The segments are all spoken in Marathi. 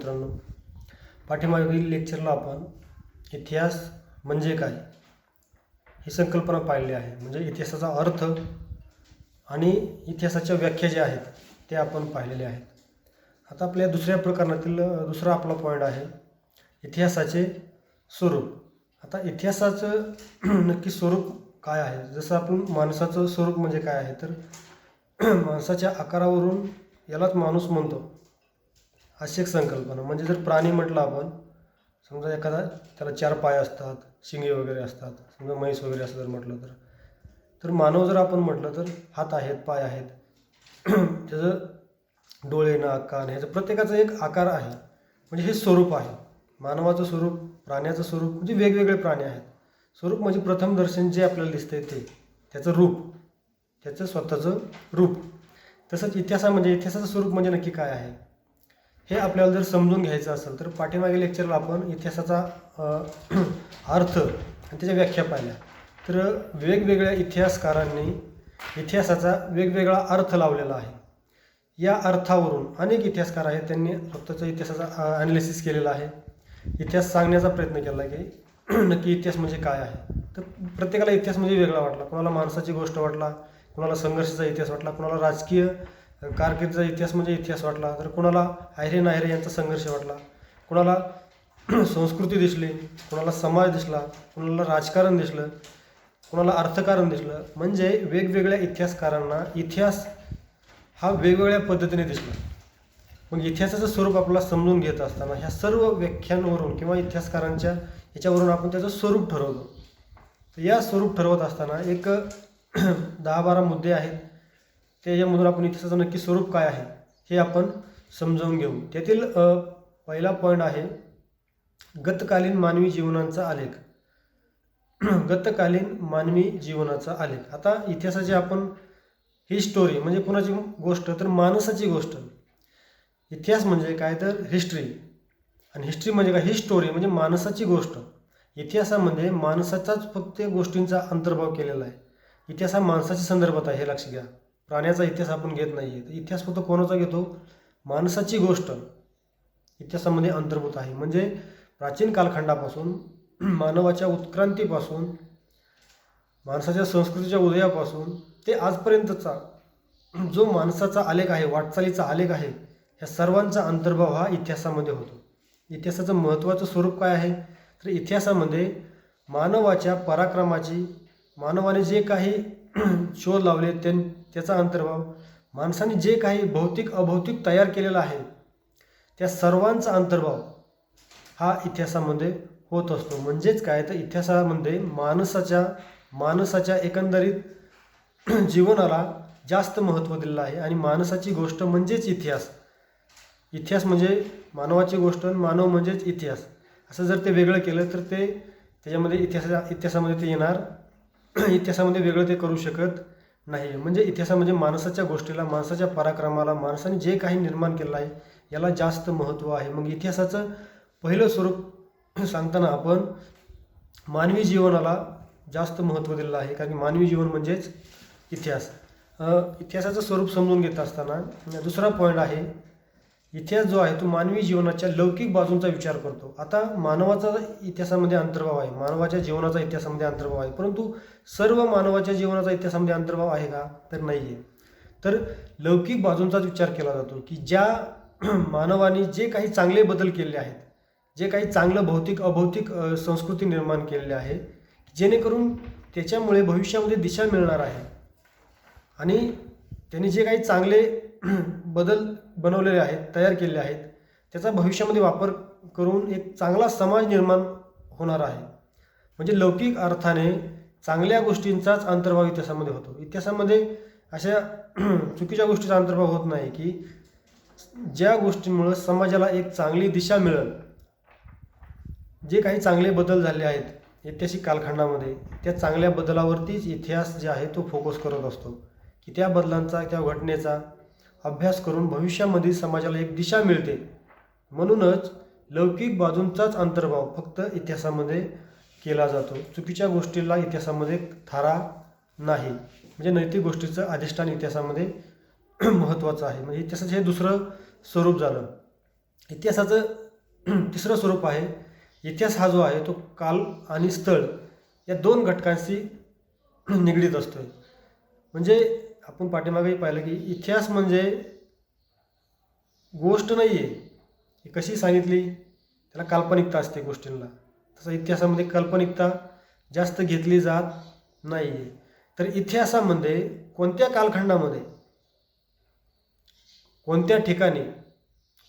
मित्रांनो, पाठीमागील लेक्चरला आपण इतिहास म्हणजे काय ही संकल्पना पाहिली आहे. म्हणजे इतिहासाचा अर्थ आणि इतिहासाच्या व्याख्या ज्या आहेत ते आपण पाहिलेले आहेत. आता आपल्या दुसऱ्या प्रकरणातील दुसरा आपला पॉईंट आहे इतिहासाचे स्वरूप. आता इतिहासाचं नक्की स्वरूप काय आहे? जसं आपण माणसाचं स्वरूप म्हणजे काय आहे तर माणसाच्या आकारावरून यालाच माणूस म्हणतो अशी एक संकल्पना. म्हणजे जर प्राणी म्हटलं आपण, समजा एखादा त्याला 4 पाय असतात, शिंगे वगैरे असतात, समजा म्हैस वगैरे असं जर म्हटलं तर मानव जर आपण म्हटलं तर हात आहेत, पाय आहेत, त्याचं डोळे, नाक, कान, ह्याचं प्रत्येकाचा एक आकार आहे. म्हणजे हे स्वरूप आहे. मानवाचं स्वरूप, प्राण्याचं स्वरूप, म्हणजे वेगवेगळे प्राणी आहेत. स्वरूप म्हणजे प्रथम दर्शन जे आपल्याला दिसतंय ते, त्याचं रूप, त्याचं स्वतःचं रूप. तसंच इतिहासाचं स्वरूप म्हणजे नक्की काय आहे हे आपल्याला जर समजून घ्यायचं असेल तर पाठीमागे लेक्चरला आपण इतिहासाचा अर्थ आणि त्याच्या व्याख्या पाहिल्या. तर वेगवेगळ्या इतिहासकारांनी इतिहासाचा वेगवेगळा अर्थ लावलेला आहे. या अर्थावरून अनेक इतिहासकार आहेत, त्यांनी स्वतःचा इतिहासाचा ॲनालिसिस केलेला आहे. इतिहास सांगण्याचा प्रयत्न केला की नक्की इतिहास म्हणजे काय आहे. तर प्रत्येकाला इतिहास म्हणजे वेगळा वाटला. कोणाला माणसाची गोष्ट वाटला, कोणाला संघर्षाचा इतिहास वाटला, कोणाला राजकीय कारकिर्दीचा इतिहास म्हणजे इतिहास वाटला, तर कोणाला आहिरे नाहिरे यांचा संघर्ष वाटला, कोणाला संस्कृती दिसली, कोणाला समाज दिसला, कोणाला राजकारण दिसलं, कोणाला अर्थकारण दिसलं. म्हणजे वेगवेगळ्या इतिहासकारांना इतिहास हा वेगवेगळ्या पद्धतीने दिसला. मग इतिहासाचं स्वरूप आपल्याला समजून घेत असताना ह्या सर्व व्याख्यांवरून किंवा इतिहासकारांच्या याच्यावरून आपण त्याचं स्वरूप ठरवतो. तर या स्वरूप ठरवत असताना एक 10-12 मुद्दे आहेत. त्याच्यामधून आपण इतिहासाचं नक्की स्वरूप काय आहे हे आपण समजावून घेऊ. त्यातील पहिला पॉईंट आहे गतकालीन मानवी जीवनाचा आलेख. गतकालीन मानवी जीवनाचा आलेख. आता इतिहासाची आपण ही स्टोरी म्हणजे कोणाची गोष्ट तर माणसाची गोष्ट. इतिहास म्हणजे काय तर हिस्ट्री, आणि हिस्ट्री म्हणजे काय ही स्टोरी म्हणजे माणसाची गोष्ट. इतिहासामध्ये माणसाचाच फक्त गोष्टींचा अंतर्भाव केलेला आहे. इतिहास हा माणसाच्या संदर्भात आहे, हे लक्ष घ्या. प्राण्याचा इतिहास आपण घेत नाही आहे. इतिहास फक्त कोणाचा घेतो? माणसाची गोष्ट इतिहासामध्ये अंतर्भूत आहे. म्हणजे प्राचीन कालखंडापासून मानवाच्या उत्क्रांतीपासून माणसाच्या संस्कृतीच्या उदयापासून ते आजपर्यंतचा जो माणसाचा आलेख आहे, वाटचालीचा आलेख आहे, ह्या सर्वांचा अंतर्भाव हा इतिहासामध्ये होतो. इतिहासाचं महत्त्वाचं स्वरूप काय आहे तर इतिहासामध्ये मानवाच्या पराक्रमाची, मानवाने जे काही शोध लावले त्याचा अंतर्भाव, माणसाने जे काही भौतिक अभौतिक तयार केलेलं आहे त्या सर्वांचा अंतर्भाव हा इतिहासामध्ये होत असतो. म्हणजेच काय तर इतिहासामध्ये माणसाच्या एकंदरीत जीवनाला जास्त महत्त्व दिलेलं आहे. आणि माणसाची गोष्ट म्हणजेच इतिहास. इतिहास म्हणजे मानवाची गोष्ट, मानव म्हणजेच इतिहास. असं जर ते वेगळं केलं तर ते त्याच्यामध्ये इतिहासामध्ये ते येणार, इतिहासामध्ये वेगळं ते करू शकत नाही. म्हणजे इतिहासामध्ये माणसाच्या गोष्टीला, माणसाच्या पराक्रमाला, माणसाने जे काही निर्माण केलं आहे याला जास्त महत्त्व आहे. मग इतिहासाचं पहिलं स्वरूप सांगताना आपण मानवी जीवनाला जास्त महत्त्व दिलेलं आहे, कारण मानवी जीवन म्हणजेच इतिहास. इतिहासाचं स्वरूप समजून घेत असताना दुसरा पॉईंट आहे इतिहास जो आहे तो मानवी जीवनाच्या लौकिक बाजूंचा विचार करतो. आता मानवाचा इतिहासामध्ये अंतर्भाव आहे, मानवाच्या जीवनाचा इतिहासामध्ये अंतर्भाव आहे, परंतु सर्व मानवाच्या जीवनाचा इतिहासामध्ये अंतर्भाव आहे का तर नाही आहे. तर लौकिक बाजूंचाच विचार केला जातो की ज्या मानवाने जे काही चांगले बदल केले आहेत, जे काही चांगलं भौतिक अभौतिक संस्कृती निर्माण केलेली आहे, जेणेकरून त्याच्यामुळे भविष्यामध्ये दिशा मिळणार आहे. आणि त्यांनी जे काही चांगले बदल बनवलेले आहेत, तयार केलेले आहेत, त्याचा भविष्यामध्ये वापर करून एक चांगला समाज निर्माण होणार आहे. म्हणजे लौकिक अर्थाने चांगल्या गोष्टींचाच अंतर्भाव इतिहासामध्ये होतो. इतिहासामध्ये अशा चुकीच्या गोष्टीचा अंतर्भाव होत नाही की ज्या गोष्टींमुळं समाजाला एक चांगली दिशा मिळेल, जे काही चांगले बदल झाले आहेत ऐतिहासिक कालखंडामध्ये, त्या चांगल्या बदलावरतीच इतिहास जे आहे तो फोकस करत असतो की त्या बदलांचा, त्या घटनेचा अभ्यास करून भविष्यामध्ये समाजाला एक दिशा मिळते. म्हणूनच लौकिक बाजूंचाच अंतर्भाव फक्त इतिहासामध्ये केला जातो. चुकीच्या गोष्टीला इतिहासामध्ये थारा नाही. म्हणजे नैतिक गोष्टीचं अधिष्ठान इतिहासामध्ये महत्त्वाचं आहे. म्हणजे इतिहासाचं हे दुसरं स्वरूप झालं. इतिहासाचं तिसरं स्वरूप आहे, इतिहास हा जो आहे तो काल आणि स्थळ या दोन घटकांशी निगडीत असतो. म्हणजे आपण पाठीमागेही पाहिलं की इतिहास म्हणजे गोष्ट नाही आहे, ही कशी सांगितली, त्याला काल्पनिकता असते गोष्टींना. तसं इतिहासामध्ये काल्पनिकता जास्त घेतली जात नाही आहे. तर इतिहासामध्ये कोणत्या कालखंडामध्ये कोणत्या ठिकाणी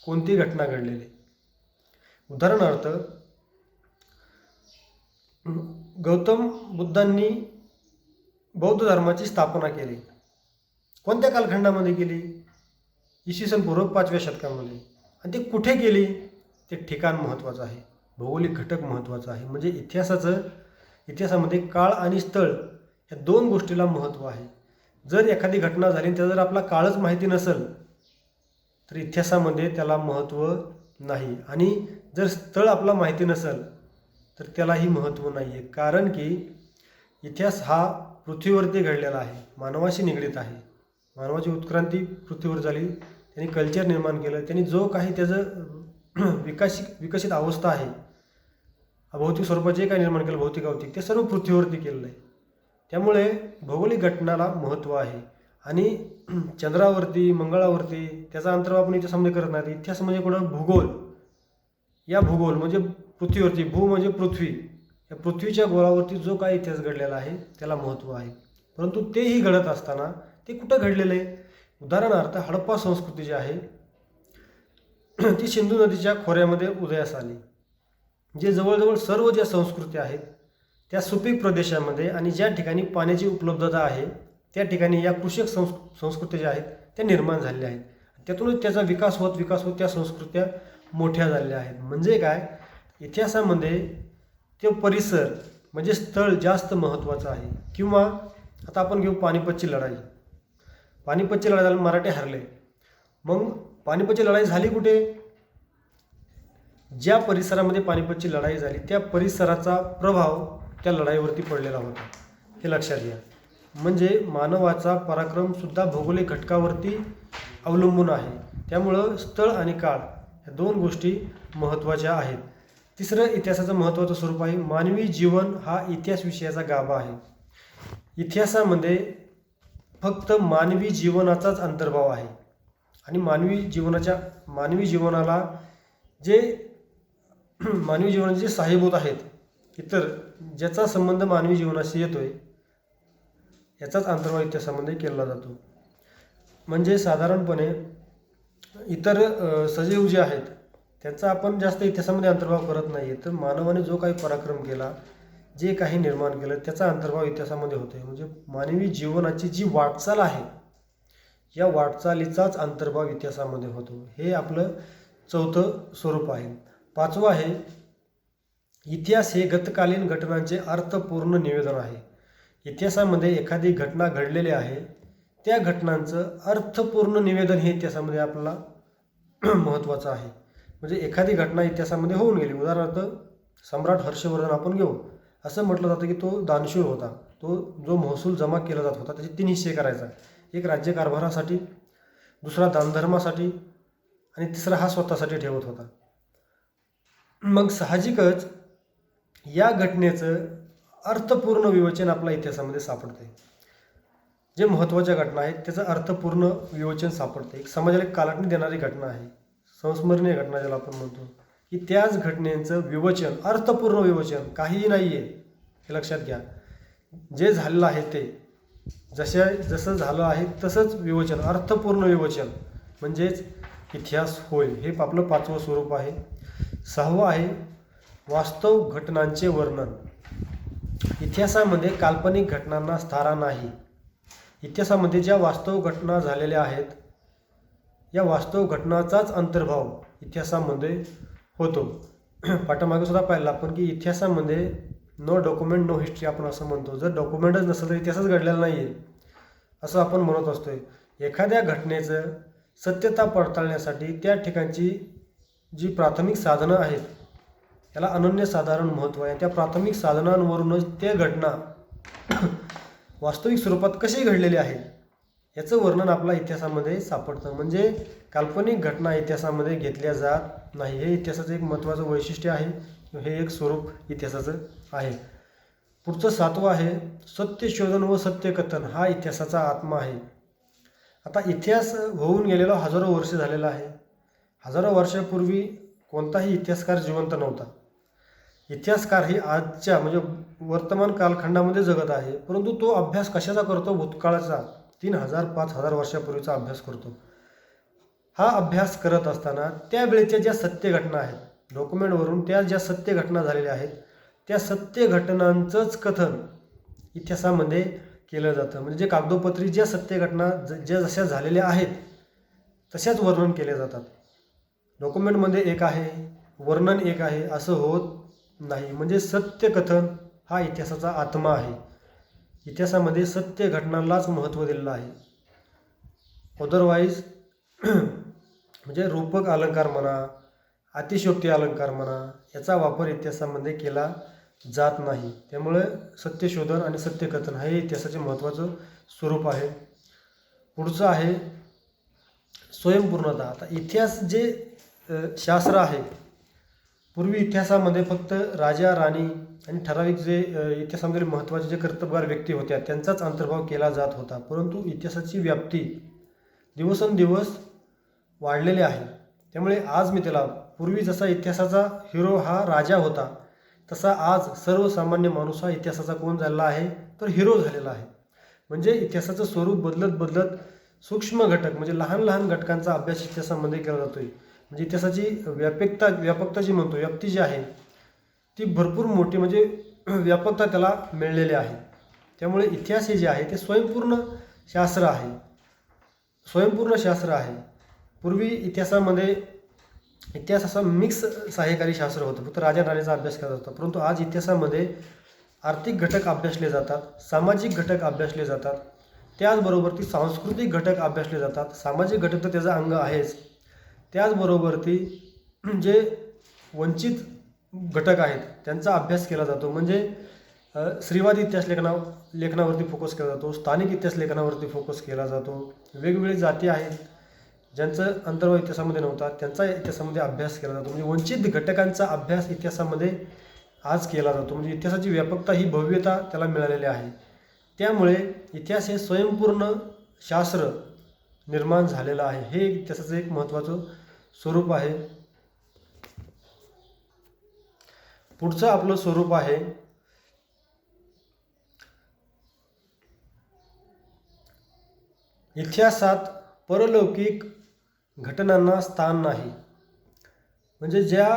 कोणती घटना घडलेली. उदाहरणार्थ गौतम बुद्धांनी बौद्ध धर्माची स्थापना केली. कोणत्या कालखंडामध्ये केली? इसवी सन पूर्व 5व्या शतकामध्ये. आणि ते कुठे केली? ते ठिकाण महत्त्वाचं आहे, भौगोलिक घटक महत्त्वाचा आहे. म्हणजे इतिहासामध्ये काळ आणि स्थळ या दोन गोष्टीला महत्त्व आहे. जर एखादी घटना झाली आणि त्याचा जर आपला काळच माहिती नसेल तर इतिहासामध्ये त्याला महत्त्व नाही. आणि जर स्थळ आपला माहिती नसेल तर त्यालाही महत्त्व नाही आहे. कारण की इतिहास हा पृथ्वीवरती घडलेला आहे, मानवाशी निगडीत आहे. मानवाची उत्क्रांती पृथ्वीवर झाली, त्यांनी कल्चर निर्माण केलं, त्यांनी जो काही त्याचं विकसित अवस्था आहे, भौतिक स्वरूपात जे काही निर्माण केलं, भौतिक ते सर्व पृथ्वीवरती केलेलं आहे. त्यामुळे भौगोलिक घटनाला महत्त्व आहे. आणि चंद्रावरती, मंगळावरती त्याचा अंतर्भाव आपण इतिहासामध्ये करत नाही. इतिहास म्हणजे कुठं भूगोल, भूगोल म्हणजे पृथ्वीवरती, भू म्हणजे पृथ्वी, या पृथ्वीच्या गोलावरती जो काही इतिहास घडलेला आहे त्याला महत्त्व आहे. परंतु तेही घडत असताना ते कुठं घडलेलं आहे? उदाहरणार्थ हडप्पा संस्कृती जी आहे ती सिंधू नदीच्या खोऱ्यामध्ये उदयास आली. जे जवळजवळ सर्व ज्या संस्कृती आहेत त्या सुपीक प्रदेशामध्ये आणि ज्या ठिकाणी पाण्याची उपलब्धता आहे त्या ठिकाणी या कृषक संस्कृती ज्या आहेत त्या निर्माण झालेल्या आहेत. त्यातूनच त्याचा विकास होत त्या संस्कृत्या मोठ्या झालेल्या आहेत. म्हणजे काय, इतिहासामध्ये ते परिसर म्हणजे स्थळ जास्त महत्त्वाचं आहे. किंवा आता आपण घेऊ पानिपतची लढाई. पानिपतची लढाई झाली, मराठे हरले. मग पानिपतची लढाई झाली कुठे? ज्या परिसरामध्ये पानिपतची लढाई झाली त्या परिसराचा प्रभाव त्या लढाईवरती पडलेला होता, हे लक्षात घ्या. म्हणजे मानवाचा पराक्रमसुद्धा भौगोलिक घटकावरती अवलंबून आहे. त्यामुळं स्थळ आणि काळ ह्या दोन गोष्टी महत्त्वाच्या आहेत. तिसरं इतिहासाचं महत्त्वाचं स्वरूप आहे, मानवी जीवन हा इतिहास विषयाचा गाभा आहे. इतिहासामध्ये फक्त मानवी जीवनाचाच अंतर्भाव आहे. आणि मानवी जीवनाला मानवी जीवनाचे जे साहेबूत आहेत, इतर ज्याचा संबंध मानवी जीवनाशी येतोय याचाच अंतर्भाव इतिहासामध्ये केला जातो. म्हणजे साधारणपणे इतर सजीव जे आहेत त्याचा आपण जास्त इतिहासामध्ये अंतर्भाव करत नाही. तर मानवाने जो काही पराक्रम केला, जे काही निर्माण केलं त्याचा अंतर्भाव इतिहासामध्ये होतो. म्हणजे मानवी जीवनाची जी वाटचाल आहे या वाटचालीचाच अंतर्भाव इतिहासामध्ये होतो. हे आपलं चौथं स्वरूप आहे. पाचवं आहे, इतिहास हे गतकालीन घटनांचे अर्थपूर्ण निवेदन आहे. इतिहासामध्ये एखादी घटना घडलेली आहे त्या घटनांचं अर्थपूर्ण निवेदन हे इतिहासामध्ये आपल्याला महत्त्वाचं आहे. म्हणजे एखादी घटना इतिहासामध्ये होऊन गेली, उदाहरणार्थ सम्राट हर्षवर्धन आपण घेऊ. असं म्हटलं जातं की तो दानशूर होता. तो जो महसूल जमा केला जात होता त्याचे 3 हिस्से करायचा. एक राज्यकारभारासाठी, दुसरा दानधर्मासाठी आणि तिसरा हा स्वतःसाठी ठेवत होता. मग साहजिकच या घटनेचं अर्थपूर्ण विवेचन आपल्या इतिहासामध्ये सापडते. जे महत्त्वाच्या घटना आहेत त्याचं अर्थपूर्ण विवेचन सापडते. एक समाजाला कालाटणी देणारी घटना आहे, संस्मरणीय घटना ज्याला आपण म्हणतो, की त्याच घटनेचं विवेचन, अर्थपूर्ण विवेचन, काहीही नाही आहे हे लक्षात घ्या. जे झालेलं आहे ते जसं झालं आहे तसंच विवेचन, अर्थपूर्ण विवेचन म्हणजेच इतिहास होय. हे आपलं पाचवं स्वरूप आहे. सहावं आहे, वास्तव घटनांचे वर्णन. इतिहासामध्ये काल्पनिक घटनांना स्थान नाही. इतिहासामध्ये ज्या वास्तव घटना झालेल्या आहेत या वास्तव घटनाचाच अंतर्भाव इतिहासामध्ये होतो. पाठीमागे सुद्धा पाहिलं आपण की इतिहासामध्ये नो डॉक्युमेंट नो हिस्ट्री आपण असं म्हणतो. जर डॉक्युमेंटच नसेल तर इतिहासच घडलेला नाही आहे असं आपण म्हणत असतोय. एखाद्या घटनेचं सत्यता पडताळण्यासाठी त्या ठिकाणची जी प्राथमिक साधनं आहेत याला अनन्यसाधारण महत्त्व आहे. त्या प्राथमिक साधनांवरूनच त्या घटना वास्तविक स्वरूपात कशी घडलेली आहे याचं वर्णन आपल्या इतिहासामध्ये सापडतं. म्हणजे काल्पनिक घटना इतिहासामध्ये घेतल्या जात नाही. हे इतिहासाचं एक महत्त्वाचं वैशिष्ट्य आहे. हे एक स्वरूप इतिहासाचं आहे. पुढचं 7वं आहे सत्यशोधन व सत्यकथन हा इतिहासाचा आत्मा आहे. आता इतिहास होऊन गेलेला हजारो वर्ष झालेला आहे. हजारो वर्षापूर्वी कोणताही इतिहासकार जिवंत नव्हता. इतिहासकार ही आजच्या म्हणजे वर्तमान कालखंडामध्ये जगत आहे, परंतु तो अभ्यास कशाचा करतो? भूतकाळाचा 3000-5000 वर्षापूर्वीचा अभ्यास करतो. हा अभ्यास करत असताना त्यावेळेच्या ज्या सत्य घटना आहेत, डॉक्युमेंटवरून त्या ज्या सत्य घटना झालेल्या आहेत, त्या सत्य घटनांचंच कथन इतिहासामध्ये केलं जातं. म्हणजे जे कागदोपत्री ज्या सत्य घटना ज्या जशा झालेल्या आहेत तशाच वर्णन केले जातात. डॉक्युमेंटमध्ये एक आहे, वर्णन एक आहे असं होत नाही. म्हणजे सत्य कथन हा इतिहासाचा आत्मा आहे. इतिहासामध्ये सत्य घटनांनाच महत्त्व दिलेलं आहे. अदरवाईज म्हणजे रूपक अलंकार म्हणा, अतिशयोक्ती अलंकार म्हणा, याचा वापर इतिहासामध्ये केला जात नाही. त्यामुळे सत्यशोधन आणि सत्यकथन हे इतिहासाचे महत्त्वाचं स्वरूप आहे. पुढचं आहे स्वयंपूर्णता. आता इतिहास जे शास्त्र आहे, पूर्वी इतिहासामध्ये फक्त राजा राणी आणि ठराविक जे इतिहासामध्ये महत्त्वाचे जे कर्तबगार व्यक्ती होत्या त्यांचाच अंतर्भाव केला जात होता. परंतु इतिहासाची व्याप्ती दिवसेंदिवस वाढलेली आहे. त्यामुळे आज मी त्याला पूर्वी जसा इतिहासाचा हिरो हा राजा होता, तसा आज सर्वसामान्य माणूस हा इतिहासाचा कोण झालेला आहे? तर हिरो झालेला आहे. म्हणजे इतिहासाचं स्वरूप बदलत बदलत सूक्ष्म घटक म्हणजे लहान लहान घटकांचा अभ्यास इतिहासामध्ये केला जातोय. म्हणजे इतिहासाची व्यापकता जी म्हणतो, व्याप्ती जी आहे ती भरपूर मोठी म्हणजे व्यापकता त्याला मिळलेली आहे. त्यामुळे इतिहास हे जे आहे ते स्वयंपूर्ण शास्त्र आहे. स्वयंपूर्ण शास्त्र आहे. पूर्वी इतिहासामध्ये इतिहास असा मिक्स सहाय्यकारी शास्त्र होतं, फक्त राजा राणीचा अभ्यास केला जातो. परंतु आज इतिहासामध्ये आर्थिक घटक अभ्यासले जातात, सामाजिक घटक अभ्यासले जातात, त्याचबरोबर ती सांस्कृतिक घटक अभ्यासले जातात. सामाजिक घटक तर त्याचं अंग आहेच, त्याचबरोबर ती जे वंचित घटक आहेत त्यांचा अभ्यास केला जातो. म्हणजे स्त्रीवादी इतिहास लेखनावरती फोकस केला जातो, स्थानिक इतिहास लेखनावरती फोकस केला जातो. वेगवेगळे जाती आहेत ज्यांचं अंतर्भाव इतिहासामध्ये नव्हता त्यांचा इतिहासामध्ये अभ्यास केला जातो. म्हणजे वंचित घटकांचा अभ्यास इतिहासामध्ये आज केला जातो. म्हणजे इतिहासाची व्यापकता ही भव्यता त्याला मिळालेली आहे. त्यामुळे इतिहास हे स्वयंपूर्ण शास्त्र निर्माण झालेलं आहे. हे इतिहासाचं एक महत्त्वाचं स्वरूप आहे. पुढचं आपलं स्वरूप आहे इतिहासात परलौकिक घटनांना स्थान नाही. म्हणजे ज्या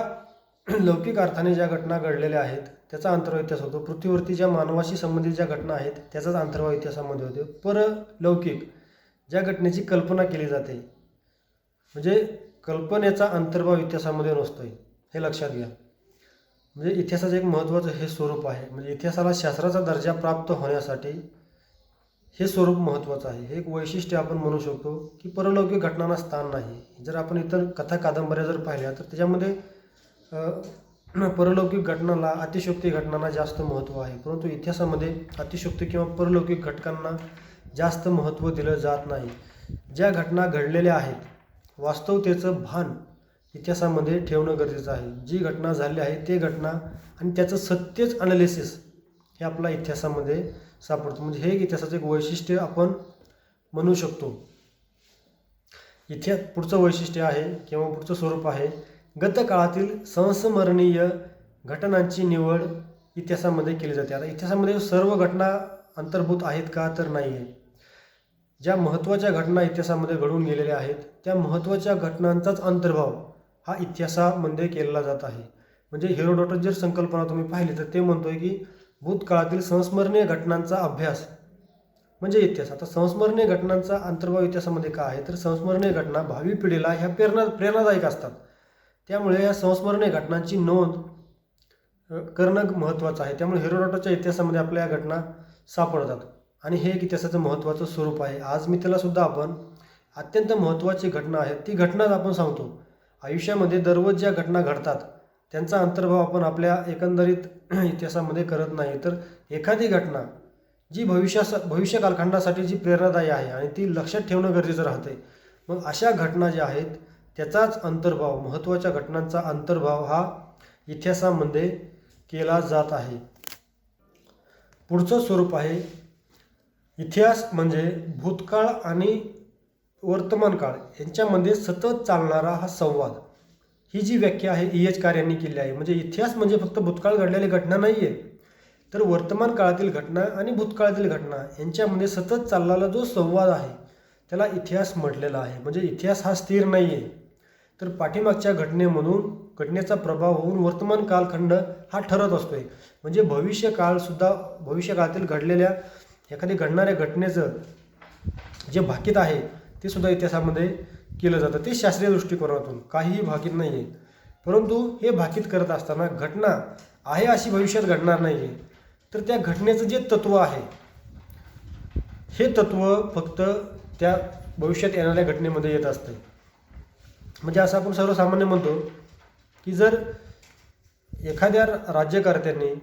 लौकिक अर्थाने ज्या घटना घडलेल्या आहेत त्याचा अंतर्भाव इतिहास होतो. पृथ्वीवरती ज्या मानवाशी संबंधित ज्या घटना आहेत त्याचाच अंतर्भाव इतिहासामध्ये होतो. परलौकिक ज्या घटनेची कल्पना केली जाते म्हणजे कल्पनेचा अंतर्भाव इतिहासामध्ये नसतोय, हे लक्षात घ्या. म्हणजे इतिहासाचं एक महत्त्वाचं हे स्वरूप आहे. म्हणजे इतिहासाला शास्त्राचा दर्जा प्राप्त होण्यासाठी हे स्वरूप महत्त्वाचं आहे. हे एक वैशिष्ट्य आपण म्हणू शकतो की परलौकिक घटनांना स्थान नाही. जर आपण इतर कथा कादंबऱ्या जर पाहिल्या तर त्याच्यामध्ये परलौकिक घटनांना अतिशयोक्ती घटनांना जास्त महत्त्व आहे. परंतु इतिहासामध्ये अतिशयोक्ती किंवा परलौकिक घटकांना जास्त महत्त्व दिलं जात नाही. ज्या घटना घडलेल्या आहेत वास्तवतेचं भान इतिहासामध्ये ठेवणं गरजेचं आहे. जी घटना झाली आहे ते घटना आणि त्याचं सत्यच अनालिसिस हे आपल्या इतिहासामध्ये सापडतं. म्हणजे हे इतिहासाचं एक वैशिष्ट्य आपण म्हणू शकतो. पुढचं वैशिष्ट्य आहे किंवा पुढचं स्वरूप आहे गतकाळातील संस्मरणीय घटनांची निवड इतिहासामध्ये केली जाते. आता इतिहासामध्ये सर्व घटना अंतर्भूत आहेत का? तर नाही आहे. ज्या महत्त्वाच्या घटना इतिहासामध्ये घडून गेलेल्या आहेत त्या महत्त्वाच्या घटनांचाच अंतर्भाव हा इतिहासामध्ये केला जात आहे. म्हणजे हेरोडोटस जर संकल्पना तुम्ही पाहिली तर ते म्हणतोय की भूतकाळातील संस्मरणीय घटनांचा अभ्यास म्हणजे इतिहास. आता संस्मरणीय घटनांचा अंतर्भाव इतिहासामध्ये का आहे? तर संस्मरणीय घटना भावी पिढीला ह्या प्रेरणादायक असतात. त्यामुळे या संस्मरणीय घटनांची नोंद करणं महत्त्वाचं आहे. त्यामुळे हेरोडोटसच्या इतिहासामध्ये आपल्या या घटना सापडतात आणि हे एक इतिहासाचं महत्त्वाचं स्वरूप आहे. आज मी त्याला सुद्धा आपण अत्यंत महत्त्वाची घटना आहे ती घटनाच आपण सांगतो. आयुष्यामध्ये दररोज ज्या घटना घडतात त्यांचा अंतर्भाव आपण आपल्या एकंदरीत इतिहासामध्ये करत नाही. तर एखादी घटना जी भविष्य कालखंडासाठी जी प्रेरणादायी आहे आणि ती लक्षात ठेवणं गरजेचं राहते. मग अशा घटना ज्या आहेत त्याचाच अंतर्भाव, महत्त्वाच्या घटनांचा अंतर्भाव हा इतिहासामध्ये केला जात आहे. पुढचं स्वरूप आहे इतिहास म्हणजे भूतकाळ आणि वर्तमान काळ यांच्यामध्ये सतत चालणारा हा संवाद. ही जी व्याख्या आहे E.H. कार यांनी केली आहे. म्हणजे इतिहास म्हणजे फक्त भूतकाळ घडलेली घटना नाही आहे, तर वर्तमान काळातील घटना आणि भूतकाळातील घटना यांच्यामध्ये सतत चाललेला जो संवाद आहे त्याला इतिहास म्हटलेला आहे. म्हणजे इतिहास हा स्थिर नाही आहे, तर पाठीमागच्या घटनेचा प्रभाव होऊन वर्तमान कालखंड हा ठरत असतोय. म्हणजे भविष्यकाळातील घडलेल्या एखादी घडणाऱ्या घटनेचं जे भाकीत आहे ते सुद्धा इतिहासामध्ये केलं जातं. ते शास्त्रीय दृष्टिकोनातून काहीही भाकीत नाही आहे, परंतु हे भाकीत करत असताना घटना आहे अशी भविष्यात घडणार नाही आहे, तर त्या घटनेचं जे तत्त्व आहे हे तत्त्व फक्त त्या भविष्यात येणाऱ्या घटनेमध्ये येत असते. म्हणजे असं आपण सर्वसामान्य म्हणतो की जर एखाद्या राज्यकर्त्यांनी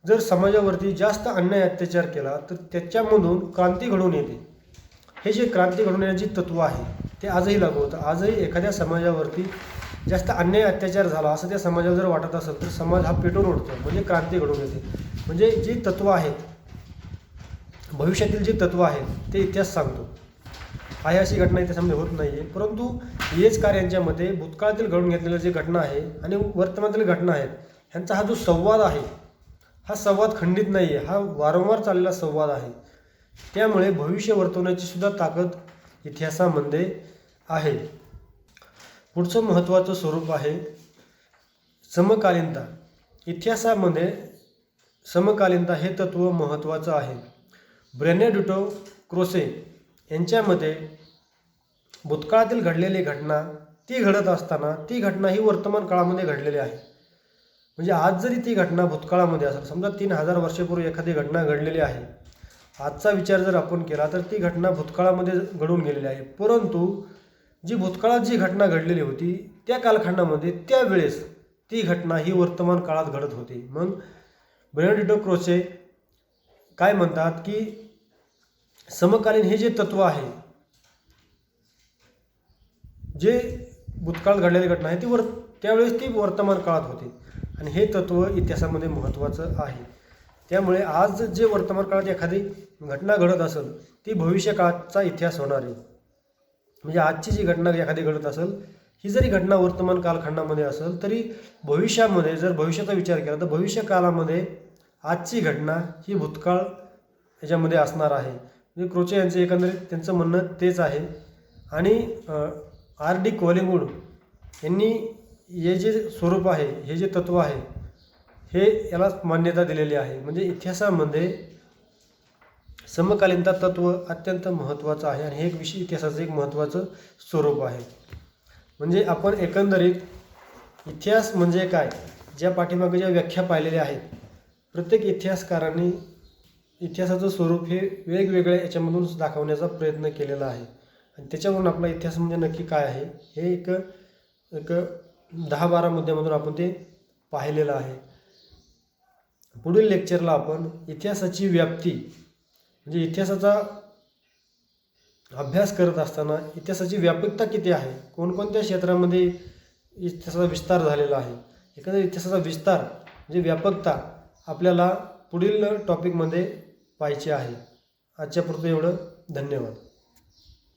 जर समाजावरती जास्त अन्याय अत्याचार केला तर त्याच्यामधून क्रांती घडून येते. हे जे क्रांती घडून येण्याची तत्त्व आहे ते आजही लागू होतं. आजही एखाद्या समाजावरती जास्त अन्याय अत्याचार झाला असं त्या समाजाला जर वाटत असेल तर समाज हा पेटून उठतो, म्हणजे क्रांती घडून येते. म्हणजे जी तत्त्व आहेत, भविष्यातील जी तत्त्व आहेत ते इतिहास सांगतो. आहे अशी घटना इतिहासामध्ये होत नाही आहे, परंतु E.H. कार यांच्या मते भूतकाळातील घडून घेतलेल्या जी घटना आहे आणि वर्तमानातील घटना आहेत ह्यांचा हा जो संवाद आहे हा संवाद खंडित नाही आहे, हा वारंवार चाललेला संवाद आहे. त्यामुळे भविष्य वर्तवण्याची सुद्धा ताकद इतिहासामध्ये आहे. पुढचं महत्त्वाचं स्वरूप आहे समकालीनता. इतिहासामध्ये समकालीनता हे तत्त्व महत्त्वाचं आहे. बेर्नार्ड क्रोसे यांच्या मते भूतकाळातील घडलेली घटना ती घडत असताना ती घटना ही वर्तमान काळामध्ये घडलेली आहे. म्हणजे आज जरी ती घटना भूतकाळामध्ये असेल, समजा 3000 वर्षापूर्वी एखादी घटना घडलेली आहे, आजचा विचार जर आपण केला तर ती घटना भूतकाळामध्ये घडून गेलेली आहे, परंतु जी भूतकाळात जी घटना घडलेली होती त्या कालखंडामध्ये त्यावेळेस ती घटना ही वर्तमान काळात घडत होती. मग बेर्नार्ड क्रोसे काय म्हणतात की समकालीन हे जे तत्त्व आहे, जे भूतकाळात घडलेली घटना आहे ती त्यावेळेस ती वर्तमान काळात होती आणि हे तत्त्व इतिहासामध्ये महत्त्वाचं आहे. त्यामुळे आज जे वर्तमान काळात एखादी घटना घडत असेल ती भविष्य काळाचा इतिहास होणार आहे. म्हणजे आजची जी घटना एखादी घडत असेल ही जरी घटना वर्तमान कालखंडामध्ये असेल तरी भविष्यामध्ये जर भविष्याचा विचार केला तर भविष्य काळामध्ये आजची घटना ही भूतकाळ याच्यामध्ये असणार आहे. म्हणजे क्रोचे यांचं एकंदरीत त्यांचं म्हणणं तेच आहे. आणि R.D. कॉलिंगवूड यांनी हे जे स्वरूप आहे, हे जे तत्त्व आहे हे याला मान्यता दिलेली आहे. म्हणजे इतिहासामध्ये समकालीनता तत्त्व अत्यंत महत्त्वाचं आहे आणि हे एक इतिहासाचं एक महत्त्वाचं स्वरूप आहे. म्हणजे आपण एकंदरीत इतिहास म्हणजे काय, ज्या पाठीमागे ज्या व्याख्या पाहिलेल्या आहेत, प्रत्येक इतिहासकारांनी इतिहासाचं स्वरूप हे वेगवेगळ्या याच्यामधून दाखवण्याचा प्रयत्न केलेला आहे आणि त्याच्यावरून आपला इतिहास म्हणजे नक्की काय आहे हे एक 10-12 मुद्द्यामधून आपण ते पाहिलेलं आहे. पुढील लेक्चरला आपण इतिहासाची व्याप्ती म्हणजे इतिहासाचा अभ्यास करत असताना इतिहासाची व्यापकता किती आहे, कोणकोणत्या क्षेत्रामध्ये इतिहासाचा विस्तार झालेला आहे, एखाद्या इतिहासाचा विस्तार म्हणजे व्यापकता आपल्याला पुढील टॉपिकमध्ये पाहायची आहे. आजच्यापुरतं एवढं. धन्यवाद.